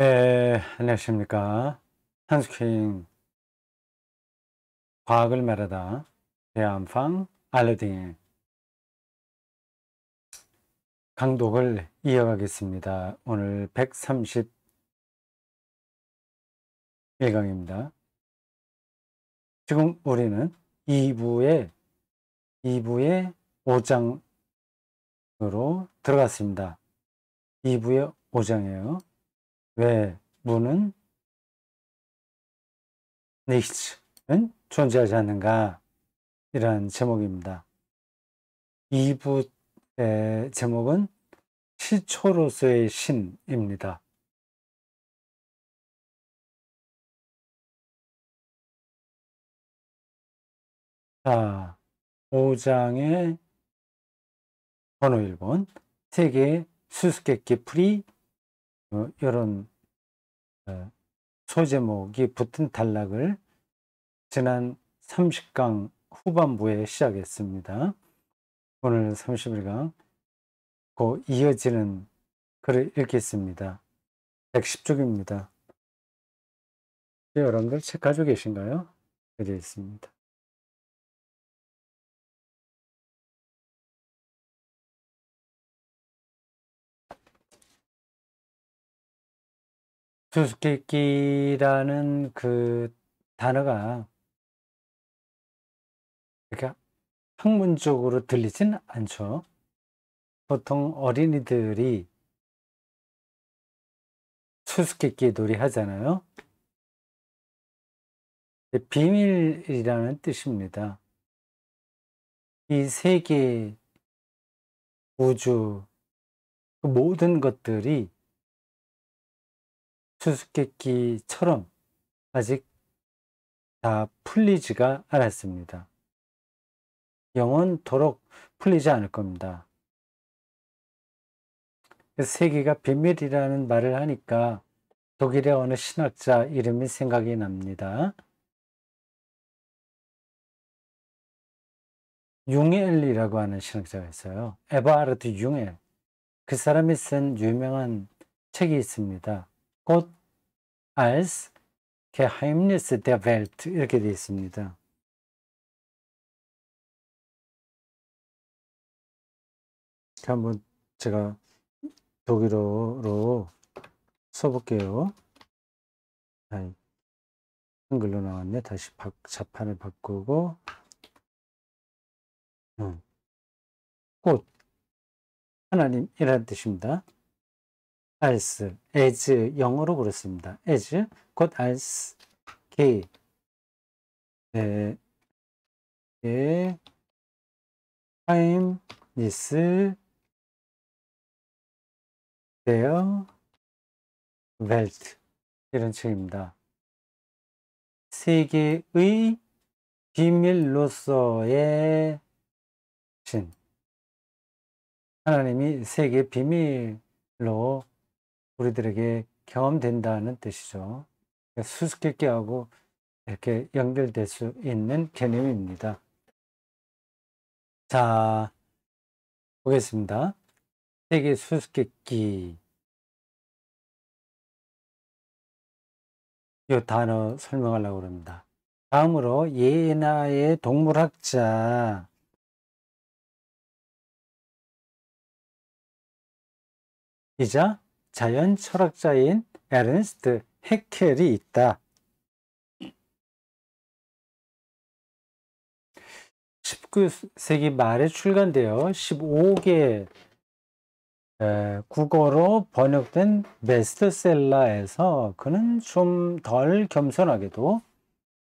네, 안녕하십니까. 한스케인 과학을 말하다 대한팡 알러딩 강독을 이어가겠습니다. 오늘 131강입니다. 지금 우리는 2부의 5장으로 들어갔습니다. 2부의 5장이에요. 왜 무는 nicht는 존재하지 않는가? 이런 제목입니다. 2부의 제목은 시초로서의 신입니다. 자, 5장의 번호 1번 세계의 수수께끼 풀이 이런 소제목이 붙은 단락을 지난 30강 후반부에 시작했습니다. 오늘 31강 그 이어지는 글을 읽겠습니다. 110쪽입니다. 여러분들 책 가지고 계신가요? 되어 있습니다. 수수께끼라는 그 단어가 이렇게 학문적으로 들리진 않죠. 보통 어린이들이 수수께끼 놀이 하잖아요. 비밀이라는 뜻입니다. 이 세계, 우주, 그 모든 것들이 수수께끼처럼 아직 다 풀리지가 않았습니다. 영원토록 풀리지 않을 겁니다. 세계가 비밀이라는 말을 하니까 독일의 어느 신학자 이름이 생각이 납니다. 융엘이라고 하는 신학자가 있어요. 에버하르트 융엘. 그 사람이 쓴 유명한 책이 있습니다. 곧 als Geheimnis der Welt 이렇게 되어 있습니다. 한번 제가 독일어로 써볼게요. 한글로 나왔네. 다시 자판을 바꾸고 곧 하나님이라는 뜻입니다. als, as 영어로 그렇습니다. as 곧 als G Geheimnis der Welt 이런 책입니다. 세계의 비밀로서의 신. 하나님이 세계의 비밀로 우리들에게 경험된다는 뜻이죠. 수수께끼하고 이렇게 연결될 수 있는 개념입니다. 자, 보겠습니다. 세계 수수께끼. 이 단어 설명하려고 합니다. 다음으로 예나의 동물학자 이자 자연 철학자인 에른스트 해켈이 있다. 19세기 말에 출간되어 15개 국어로 번역된 베스트셀러에서 그는 좀 덜 겸손하게도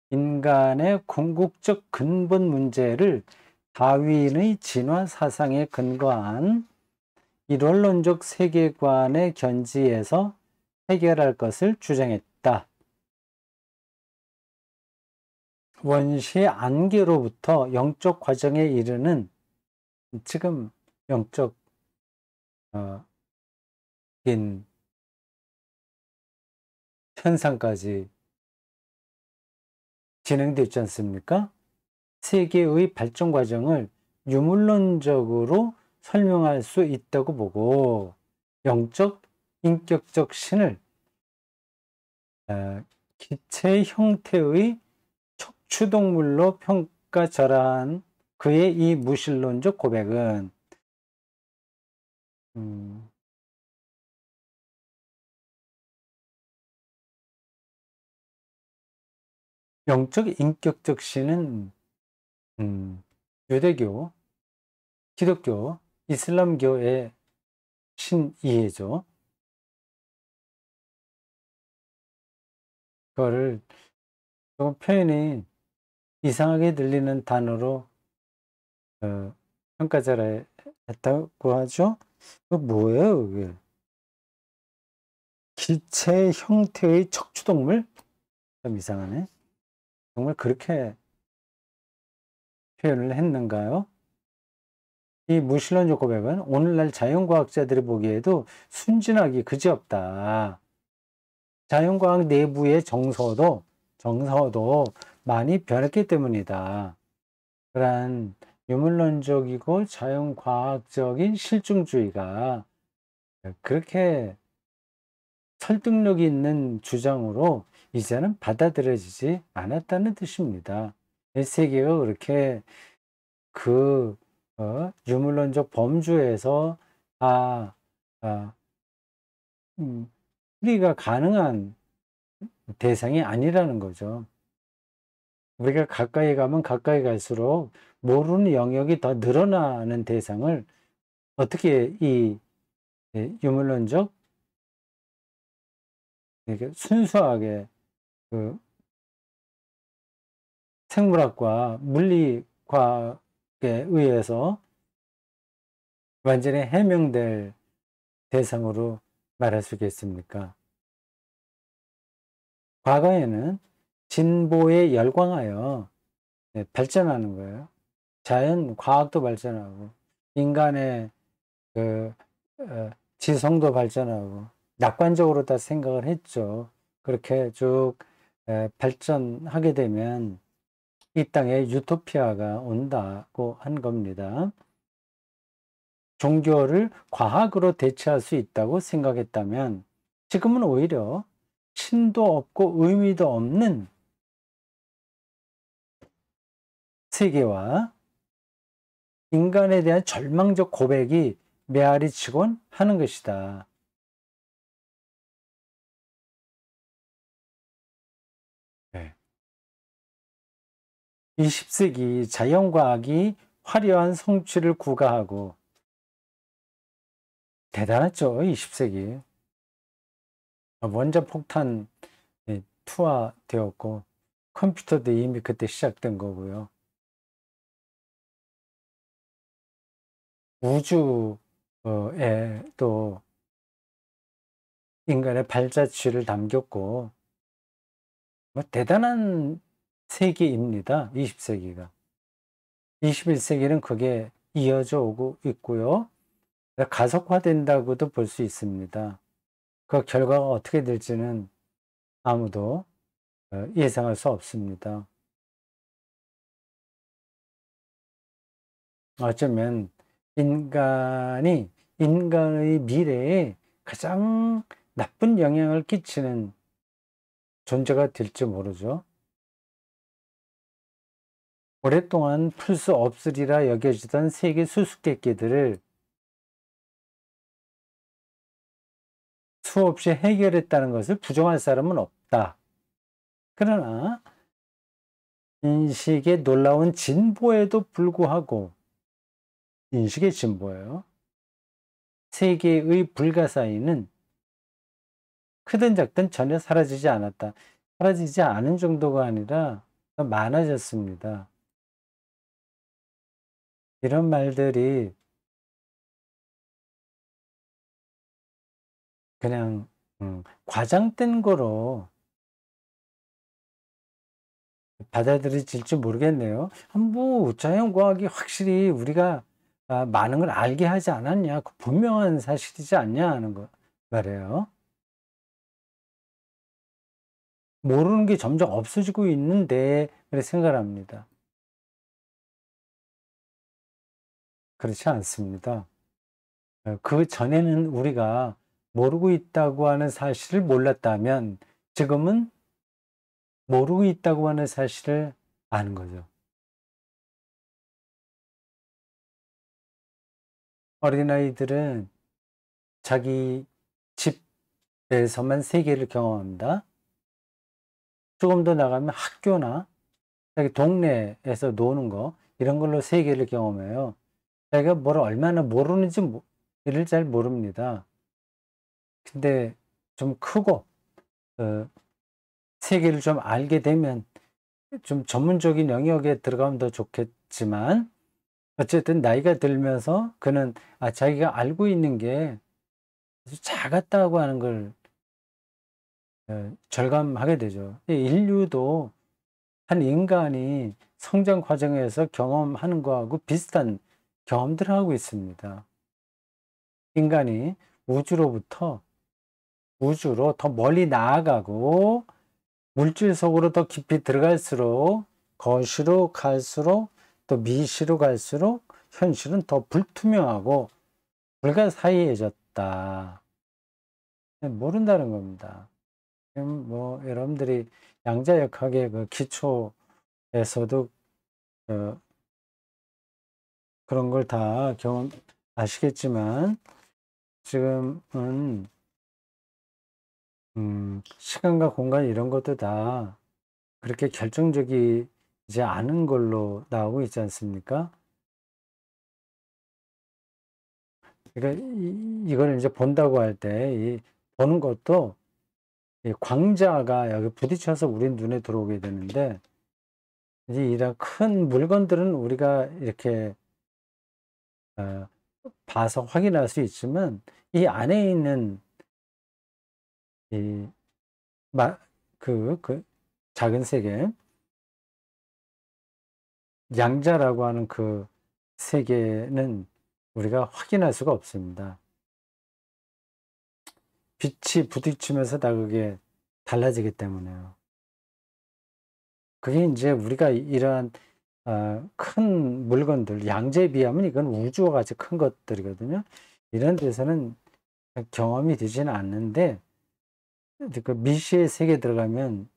인간의 궁극적 근본 문제를 다윈의 진화 사상에 근거한 일원론적 세계관의 견지에서 해결할 것을 주장했다. 원시의 안개로부터 영적 과정에 이르는 지금 영적 인 현상까지 진행되지 않습니까? 세계의 발전 과정을 유물론적으로 설명할 수 있다고 보고 영적 인격적 신을 기체 형태의 척추동물로 평가절하한 그의 이 무신론적 고백은 영적 인격적 신은 유대교, 기독교, 이슬람교의 신이해죠. 그거를 조금 표현이 이상하게 들리는 단어로 평가절하했다고 하죠. 그 뭐예요, 그게? 기체 형태의 척추동물? 좀 이상하네. 정말 그렇게 표현을 했는가요? 이 무신론적 고백은 오늘날 자연과학자들이 보기에도 순진하기 그지없다. 자연과학 내부의 정서도 많이 변했기 때문이다. 그러한 유물론적이고 자연과학적인 실증주의가 그렇게 설득력 있는 주장으로 이제는 받아들여지지 않았다는 뜻입니다. 세계가 그렇게 그 유물론적 범주에서 우리가 가능한 대상이 아니라는 거죠. 우리가 가까이 가면 가까이 갈수록 모르는 영역이 더 늘어나는 대상을 어떻게 이 유물론적 이렇게 순수하게 그 생물학과 물리과학에 의해서 완전히 해명될 대상으로 말할 수 있겠습니까? 과거에는 진보에 열광하여 발전하는 거예요. 자연 과학도 발전하고 인간의 그 지성도 발전하고 낙관적으로 다 생각을 했죠. 그렇게 쭉 발전하게 되면 이 땅에 유토피아가 온다고 한 겁니다. 종교를 과학으로 대체할 수 있다고 생각했다면 지금은 오히려 신도 없고 의미도 없는 세계와 인간에 대한 절망적 고백이 메아리 치곤 하는 것이다. 네. 20세기 자연과학이 화려한 성취를 구가하고 대단했죠. 20세기. 원자폭탄 투하되었고 컴퓨터도 이미 그때 시작된 거고요. 우주에 또 인간의 발자취를 남겼고 뭐 대단한 세계입니다. 20세기가. 21세기는 그게 이어져 오고 있고요. 가속화된다고도 볼 수 있습니다. 그 결과가 어떻게 될지는 아무도 예상할 수 없습니다. 어쩌면 인간의 미래에 가장 나쁜 영향을 끼치는 존재가 될지 모르죠. 오랫동안 풀 수 없으리라 여겨지던 세계 수수께끼들을 수없이 해결했다는 것을 부정할 사람은 없다. 그러나 인식의 놀라운 진보에도 불구하고 인식의 진보예요. 세계의 불가사의는 크든 작든 전혀 사라지지 않았다. 사라지지 않은 정도가 아니라 더 많아졌습니다. 이런 말들이 그냥 과장된 거로 받아들여질지 모르겠네요. 뭐 자연과학이 확실히 우리가 많은 걸 알게 하지 않았냐, 그 분명한 사실이지 않냐 하는 거 말이에요. 모르는 게 점점 없어지고 있는데 그렇게 생각을 합니다. 그렇지 않습니다. 그 전에는 우리가 모르고 있다고 하는 사실을 몰랐다면 지금은 모르고 있다고 하는 사실을 아는 거죠. 어린아이들은 자기 집에서만 세계를 경험합니다. 조금 더 나가면 학교나 자기 동네에서 노는 거, 이런 걸로 세계를 경험해요. 자기가 뭘 얼마나 모르는지 이를 잘 모릅니다. 근데 좀 크고 어, 세계를 좀 알게 되면 좀 전문적인 영역에 들어가면 더 좋겠지만, 어쨌든 나이가 들면서 그는 자기가 알고 있는 게 아주 작았다고 하는 걸 절감하게 되죠. 이 인류도 한 인간이 성장 과정에서 경험하는 거하고 비슷한 경험들을 하고 있습니다. 인간이 우주로부터 우주로 더 멀리 나아가고 물질 속으로 더 깊이 들어갈수록, 거시로 갈수록, 또 미시로 갈수록 현실은 더 불투명하고 불가사의해졌다. 모른다는 겁니다. 지금 뭐 여러분들이 양자역학의 그 기초에서도 그런 걸 다 아시겠지만, 지금은 시간과 공간 이런 것도 다 그렇게 결정적이지 않은 걸로 나오고 있지 않습니까? 그러니까 이걸 이제 본다고 할 때, 보는 것도 이 광자가 여기 부딪혀서 우리 눈에 들어오게 되는데, 이제 이런 큰 물건들은 우리가 이렇게 어, 봐서 확인할 수 있지만, 이 안에 있는 이 그 작은 세계, 양자라고 하는 그 세계는 우리가 확인할 수가 없습니다. 빛이 부딪히면서 다 그게 달라지기 때문에요. 그게 이제 우리가 이러한 큰 물건들, 양자에 비하면 이건 우주와 같이 큰 것들이거든요. 이런 데서는 경험이 되지는 않는데, 그 미시의 세계에 들어가면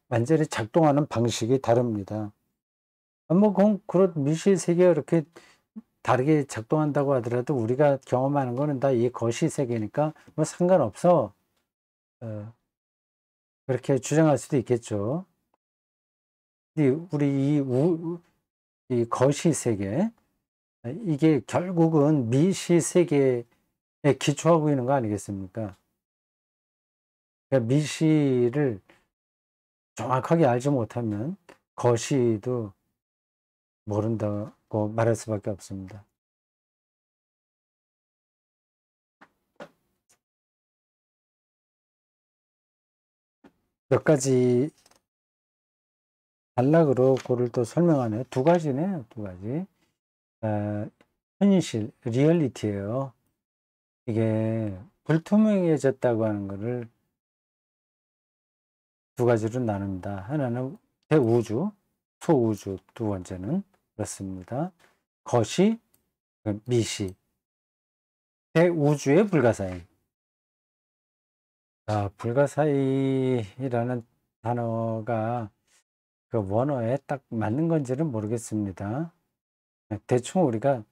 완전히 작동하는 방식이 다릅니다. 뭐, 그런 미시의 세계가 이렇게 다르게 작동한다고 하더라도 우리가 경험하는 거는 다 이 거시 세계니까 뭐 상관없어. 어, 그렇게 주장할 수도 있겠죠. 우리 이 거시 세계, 이게 결국은 미시 세계에 기초하고 있는 거 아니겠습니까? 그러니까 미시를 정확하게 알지 못하면 거시도 모른다고 말할 수밖에 없습니다. 몇 가지 단락으로 그를 또 설명하네요. 두 가지네요, 두 가지. 현실, 리얼리티예요. 이게 불투명해졌다고 하는 것을 두 가지로 나눕니다. 하나는 대우주, 소우주, 두 번째는 그렇습니다. 거시, 미시, 대우주의 불가사의. 불가사의라는 단어가 그 원어에 딱 맞는 건지는 모르겠습니다. 대충 우리가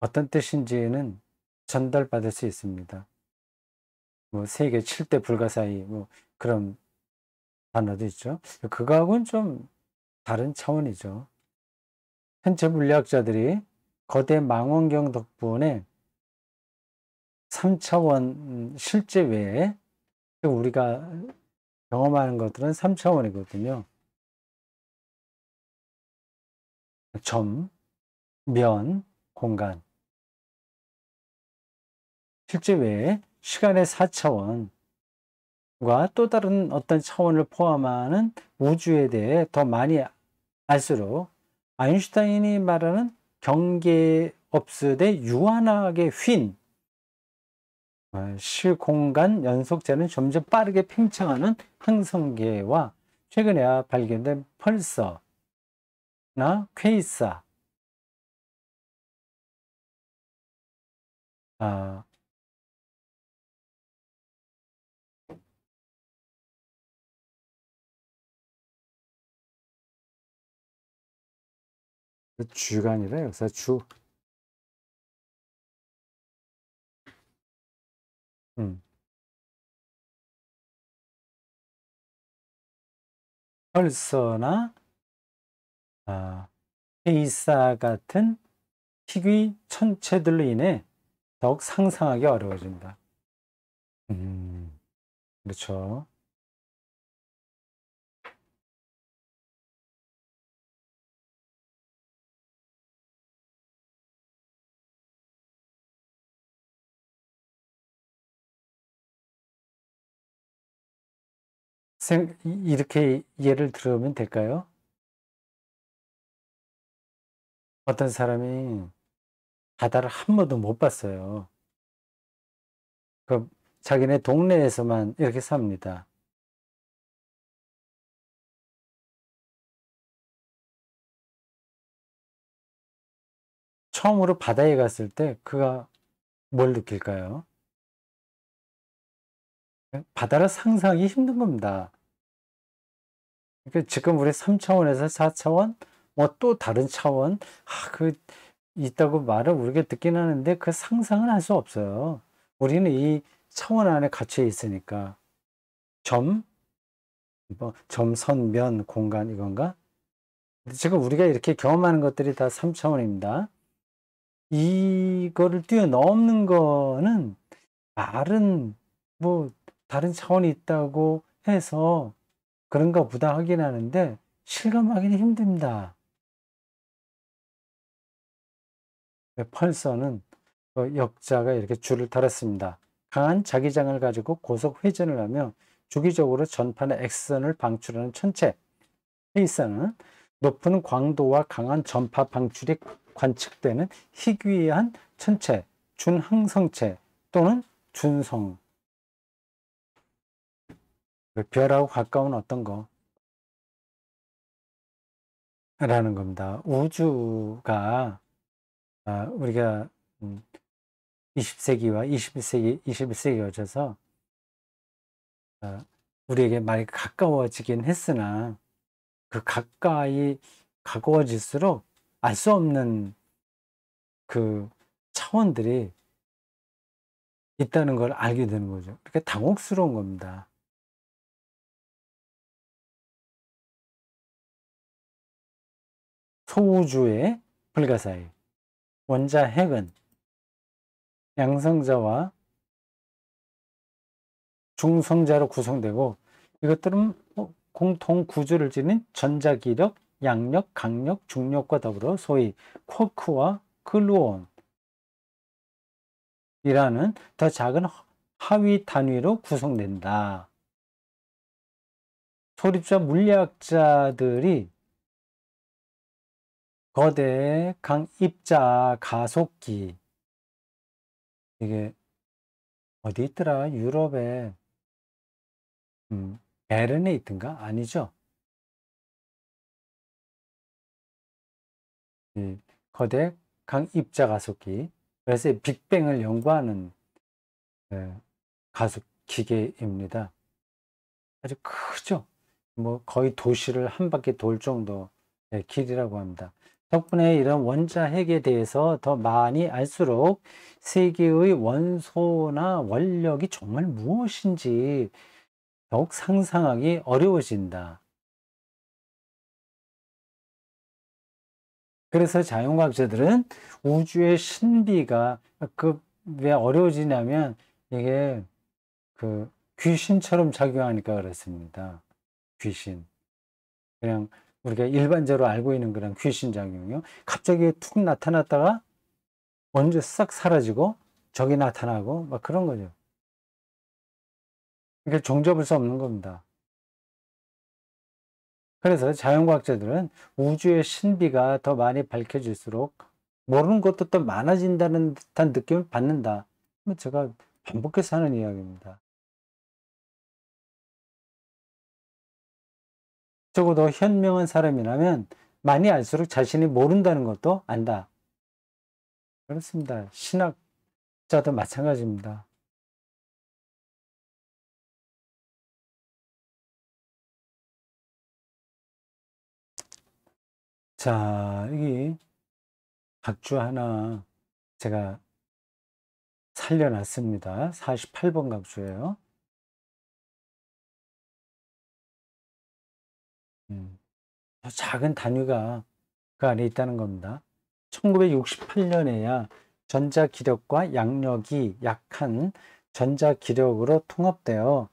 어떤 뜻인지는 전달받을 수 있습니다. 뭐 세계 7대 불가사의, 뭐 그런 단어도 있죠. 그거하고는 좀 다른 차원이죠. 현재 물리학자들이 거대 망원경 덕분에 3차원 실제 외에 우리가 경험하는 것들은 3차원이거든요. 점, 면, 공간. 실제 외에 시간의 4차원과 또 다른 어떤 차원을 포함하는 우주에 대해 더 많이 알수록 아인슈타인이 말하는 경계업술의 유한하게 휜 시공간 연속자는 점점 빠르게 팽창하는 항성계와 최근에 발견된 펄서나 퀘이사, 아, 주가 아니라 역사 주. 펄서나 페이사 같은 희귀 천체들로 인해 더욱 상상하기 어려워진다. 그렇죠. 이렇게 예를 들으면 될까요? 어떤 사람이 바다를 한 번도 못 봤어요. 그 자기네 동네에서만 이렇게 삽니다. 처음으로 바다에 갔을 때 그가 뭘 느낄까요? 바다를 상상하기 힘든 겁니다. 그러니까 지금 우리 3차원에서 4차원, 뭐 또 다른 차원, 그 있다고 말을 우리가 듣긴 하는데 그 상상은 할 수 없어요. 우리는 이 차원 안에 갇혀 있으니까. 점, 뭐 점, 선, 면, 공간 이건가? 지금 우리가 이렇게 경험하는 것들이 다 3차원입니다. 이거를 뛰어넘는 거는 말은 뭐 다른 차원이 있다고 해서 그런가 보다 하긴 하는데 실감하기는 힘듭니다. 펄서는 역자가 이렇게 줄을 달았습니다. 강한 자기장을 가지고 고속 회전을 하며 주기적으로 전판의 X선을 방출하는 천체. 페이서는 높은 광도와 강한 전파 방출이 관측되는 희귀한 천체, 준항성체 또는 준성. 별하고 가까운 어떤 거라는 겁니다. 우주가 우리가 20세기와 21세기 거쳐서 우리에게 많이 가까워지긴 했으나 그 가까이 가까워질수록 알 수 없는 그 차원들이 있다는 걸 알게 되는 거죠. 그러니까 당혹스러운 겁니다. 소우주의 불가사의 원자 핵은 양성자와 중성자로 구성되고 이것들은 공통 구조를 지닌 전자기력, 양력, 강력, 중력과 더불어 소위 쿼크와 글루온이라는 더 작은 하위 단위로 구성된다. 소립자 물리학자들이 거대 강입자 가속기, 이게 어디 있더라? 유럽에 베른에 있던가? 아니죠. 이 거대 강입자 가속기. 그래서 빅뱅을 연구하는 가속 기계입니다. 아주 크죠. 뭐 거의 도시를 한 바퀴 돌 정도의 길이라고 합니다. 덕분에 이런 원자 핵에 대해서 더 많이 알수록 세계의 원소나 원력이 정말 무엇인지 더욱 상상하기 어려워진다. 그래서 자연과학자들은 우주의 신비가 왜 어려워지냐면 이게 귀신처럼 작용하니까 그렇습니다. 귀신. 그냥 우리가 일반적으로 알고 있는 그런 귀신 작용이요. 갑자기 툭 나타났다가 먼저 싹 사라지고 적이 나타나고 막 그런 거죠. 이게 종잡을 수 없는 겁니다. 그래서 자연과학자들은 우주의 신비가 더 많이 밝혀질수록 모르는 것도 또 많아진다는 듯한 느낌을 받는다. 제가 반복해서 하는 이야기입니다. 적어도 현명한 사람이라면 많이 알수록 자신이 모른다는 것도 안다. 그렇습니다. 신학자도 마찬가지입니다. 자, 여기 각주 하나 제가 살려놨습니다. 48번 각주예요. 작은 단위가 그 안에 있다는 겁니다. 1968년에야 전자기력과 양력이 약한 전자기력으로 통합되어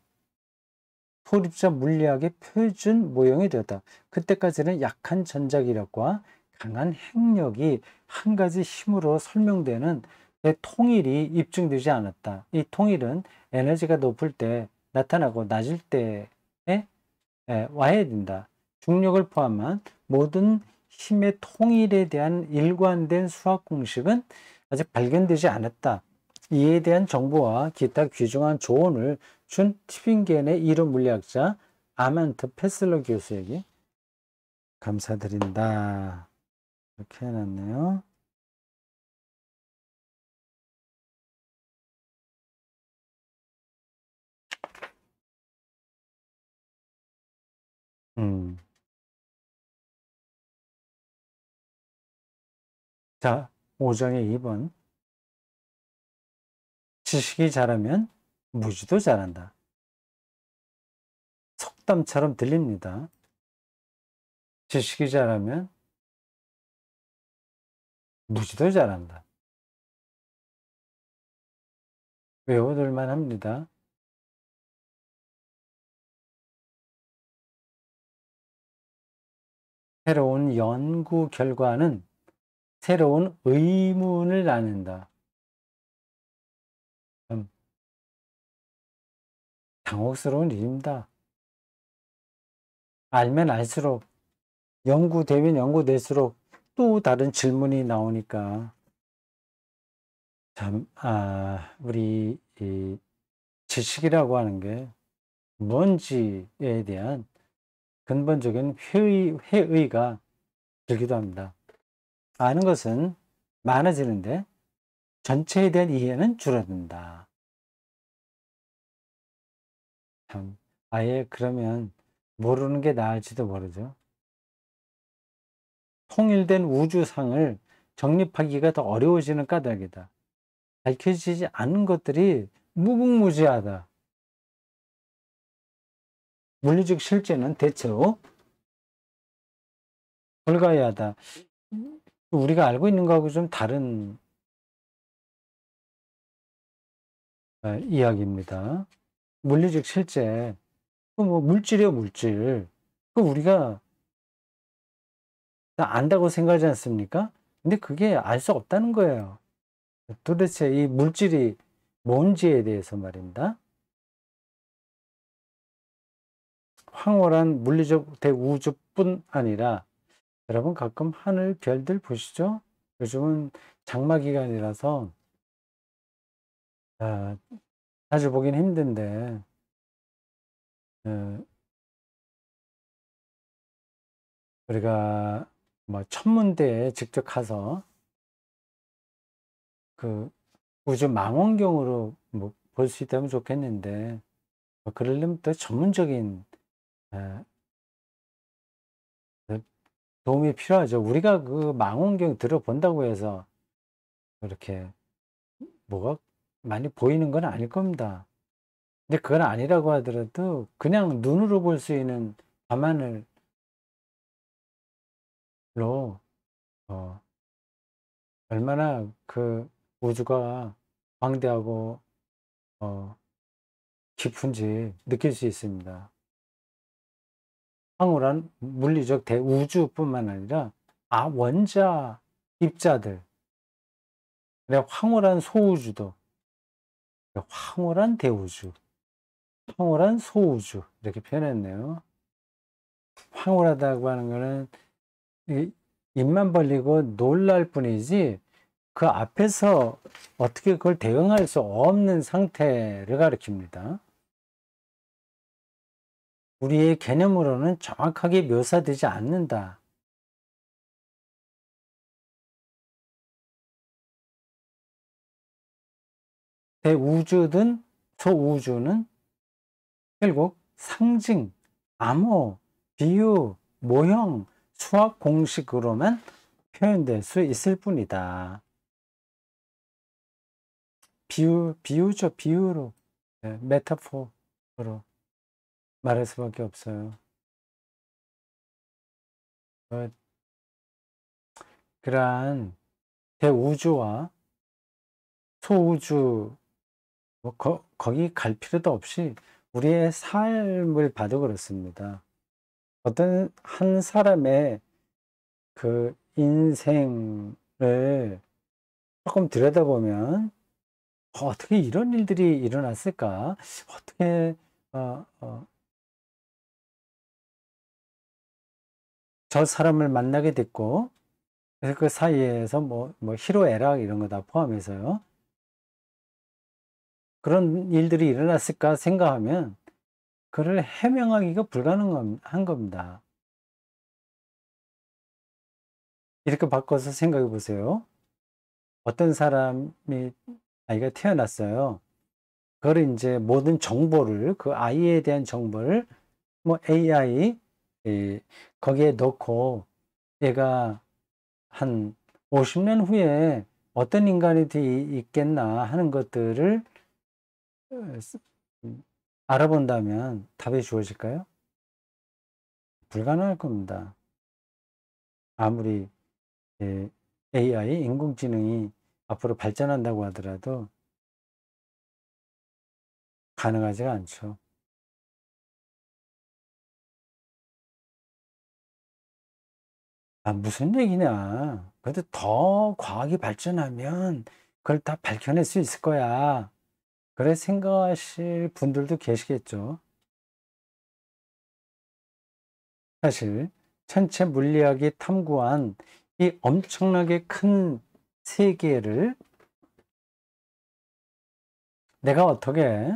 소립자 물리학의 표준 모형이 되었다. 그때까지는 약한 전자기력과 강한 핵력이 한 가지 힘으로 설명되는 통일이 입증되지 않았다. 이 통일은 에너지가 높을 때 나타나고 낮을 때에 와야 된다. 중력을 포함한 모든 힘의 통일에 대한 일관된 수학 공식은 아직 발견되지 않았다. 이에 대한 정보와 기타 귀중한 조언을 준 티빙겐의 이론 물리학자 아만트 페슬러 교수에게 감사드린다. 이렇게 해놨네요. 자, 5장의 2번. 지식이 자라면 무지도 자란다. 속담처럼 들립니다. 지식이 자라면 무지도 자란다. 외워둘만 합니다. 새로운 연구 결과는 새로운 의문을 낳는다. 당혹스러운 일입니다. 알면 알수록, 연구되면 연구될수록 또 다른 질문이 나오니까 참, 우리 이 지식이라고 하는 게 뭔지에 대한 근본적인 회의가 들기도 합니다. 아는 것은 많아지는데 전체에 대한 이해는 줄어든다. 참, 아예 그러면 모르는 게 나을지도 모르죠. 통일된 우주상을 정립하기가 더 어려워지는 까닭이다. 밝혀지지 않은 것들이 무궁무진하다. 물리적 실제는 대체로 불가이하다. 우리가 알고 있는 거하고 좀 다른 이야기입니다. 물리적 실제, 뭐 물질이요, 물질. 그 우리가 다 안다고 생각하지 않습니까? 근데 그게 알 수 없다는 거예요. 도대체 이 물질이 뭔지에 대해서 말입니다. 황홀한 물리적 대우주뿐 아니라 여러분 가끔 하늘 별들 보시죠? 요즘은 장마 기간이라서 자주 보긴 힘든데 우리가 뭐 천문대에 직접 가서 그 우주 망원경으로 뭐 볼 수 있다면 좋겠는데 뭐 그러려면 또 전문적인 도움이 필요하죠. 우리가 그 망원경 들어본다고 해서 이렇게 뭐가 많이 보이는 건 아닐 겁니다. 근데 그건 아니라고 하더라도 그냥 눈으로 볼 수 있는 밤하늘로 얼마나 그 우주가 광대하고 깊은지 느낄 수 있습니다. 황홀한 물리적 대우주뿐만 아니라 원자 입자들, 황홀한 소우주도, 황홀한 대우주, 황홀한 소우주 이렇게 표현했네요. 황홀하다고 하는 거는 입만 벌리고 놀랄 뿐이지 그 앞에서 어떻게 그걸 대응할 수 없는 상태를 가리킵니다. 우리의 개념으로는 정확하게 묘사되지 않는다. 대우주든 소우주는 결국 상징, 암호, 비유, 모형, 수학 공식으로만 표현될 수 있을 뿐이다. 비유죠. 비유로. 네, 메타포로 말할 수밖에 없어요. 그러한 대우주와 소우주, 뭐 거기 갈 필요도 없이 우리의 삶을 봐도 그렇습니다. 어떤 한 사람의 그 인생을 조금 들여다보면 어떻게 이런 일들이 일어났을까? 어떻게 어, 어, 저 사람을 만나게 됐고, 그래서 그 사이에서 뭐 희로애락 이런 거 다 포함해서요. 그런 일들이 일어났을까 생각하면 그를 해명하기가 불가능한 겁니다. 이렇게 바꿔서 생각해 보세요. 어떤 사람이 아이가 태어났어요. 그걸 이제 모든 정보를, 그 아이에 대한 정보를 뭐 AI 거기에 넣고 얘가 한 50년 후에 어떤 인간이 있겠나 하는 것들을 어, 알아본다면 답이 주어질까요? 불가능할 겁니다. 아무리 AI, 인工지능이 앞으로 발전한다고 하더라도 가능하지가 않죠. 아, 무슨 얘기냐. 그래도 더 과학이 발전하면 그걸 다 밝혀낼 수 있을 거야. 그래 생각하실 분들도 계시겠죠. 사실 천체 물리학이 탐구한 이 엄청나게 큰 세계를 내가 어떻게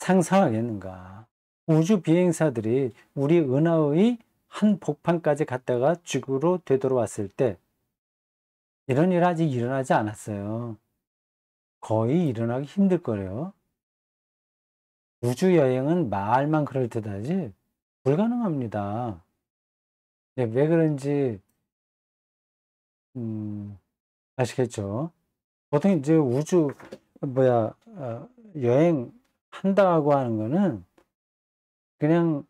상상하겠는가. 우주 비행사들이 우리 은하의 한 복판까지 갔다가 지구로 되돌아왔을 때 이런 일 아직 일어나지 않았어요. 거의 일어나기 힘들 거래요. 우주 여행은 말만 그럴듯하지 불가능합니다. 네, 왜 그런지 아시겠죠? 보통 이제 우주 여행 한다고 하는 거는 그냥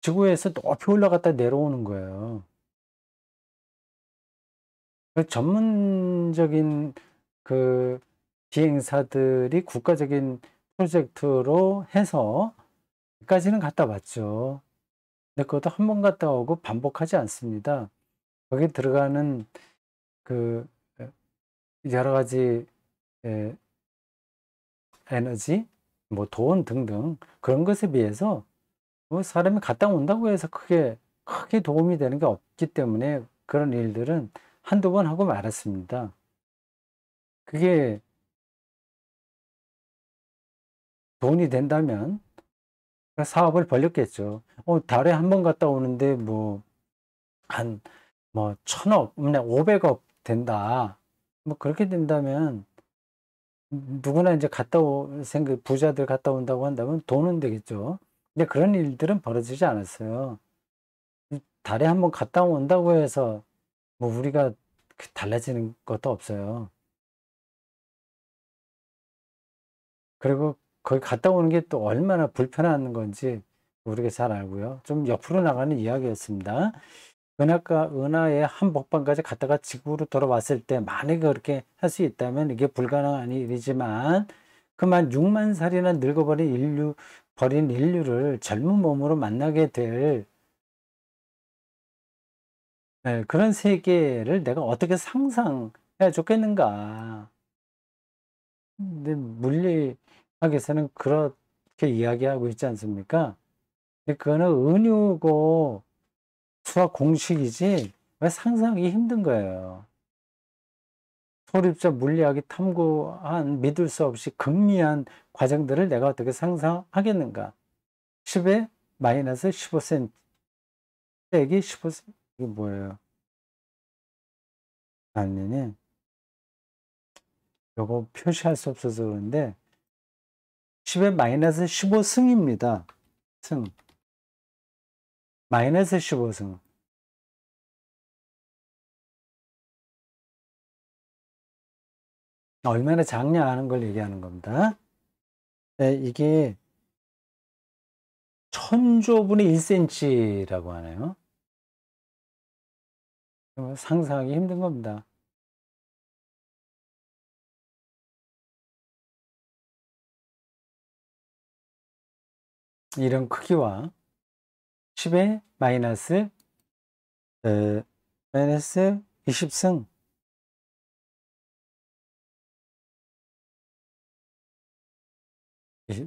지구에서 높이 올라갔다 내려오는 거예요. 그 전문적인 그 비행사들이 국가적인 프로젝트로 해서 까지는 갔다 왔죠. 근데 그것도 한 번 갔다 오고 반복하지 않습니다. 거기에 들어가는 그 여러 가지 에, 에너지, 뭐 돈 등등 그런 것에 비해서 뭐 사람이 갔다 온다고 해서 크게 도움이 되는 게 없기 때문에 그런 일들은 한두 번 하고 말았습니다. 그게 돈이 된다면 사업을 벌렸겠죠. 달에 한 번 갔다 오는데 한 천억, 500억 된다. 뭐 그렇게 된다면 누구나 이제 부자들 갔다 온다고 한다면 돈은 되겠죠. 근데 그런 일들은 벌어지지 않았어요. 달에 한 번 갔다 온다고 해서 뭐 우리가 달라지는 것도 없어요. 그리고 거기 갔다 오는 게 또 얼마나 불편한 건지 우리가 잘 알고요. 좀 옆으로 나가는 이야기였습니다. 은하의 한 복판까지 갔다가 지구로 돌아왔을 때 만약에 그렇게 할 수 있다면 이게 불가능한 일이지만 그만 6만 살이나 버린 인류를 젊은 몸으로 만나게 될 그런 세계를 내가 어떻게 상상해 줬겠는가. 근데 물리학에서는 그렇게 이야기하고 있지 않습니까? 근데 그거는 은유고 수학 공식이지 왜 상상하기 힘든 거예요. 소립자 물리학이 탐구한 믿을 수 없이 극미한 과정들을 내가 어떻게 상상하겠는가? 10의 마이너스 15cm 빼기 15cm 이게 뭐예요? 아니네. 요거 표시할 수 없어서 그런데 10의 마이너스 15승입니다. 승. 마이너스 15승. 얼마나 작냐 하는 걸 얘기하는 겁니다. 네, 이게 1000조분의 1cm라고 하네요. 상상하기 힘든 겁니다. 이런 크기와 10의 마이너스 20승,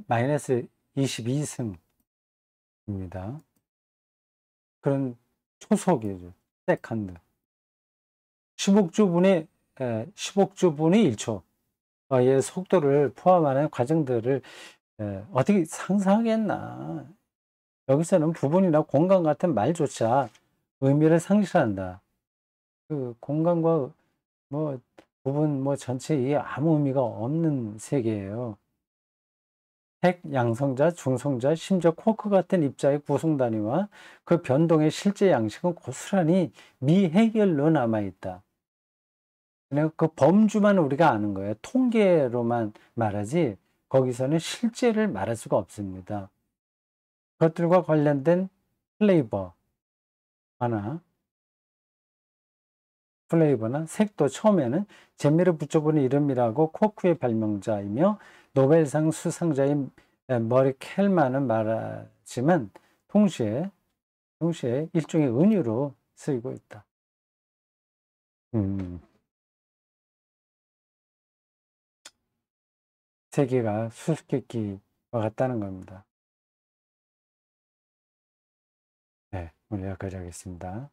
마이너스 22승입니다. 그런 초속이죠. 세컨드. 10억 주분의 1초의 속도를 포함하는 과정들을 어떻게 상상하겠나. 여기서는 부분이나 공간 같은 말조차 의미를 상실한다. 그 공간과 뭐 부분 뭐 전체에 아무 의미가 없는 세계예요. 핵, 양성자, 중성자, 심지어 쿼크 같은 입자의 구성 단위와 그 변동의 실제 양식은 고스란히 미해결로 남아있다. 그 범주만 우리가 아는 거예요. 통계로만 말하지 거기서는 실제를 말할 수가 없습니다. 그것들과 관련된 플레이버나 색도 처음에는 재미를 붙여보는 이름이라고 쿼크의 발명자이며 노벨상 수상자인 머리 켈만은 말하지만 동시에 일종의 은유로 쓰이고 있다. 세계가 수수께끼와 같다는 겁니다. 네, 오늘 여기까지 하겠습니다.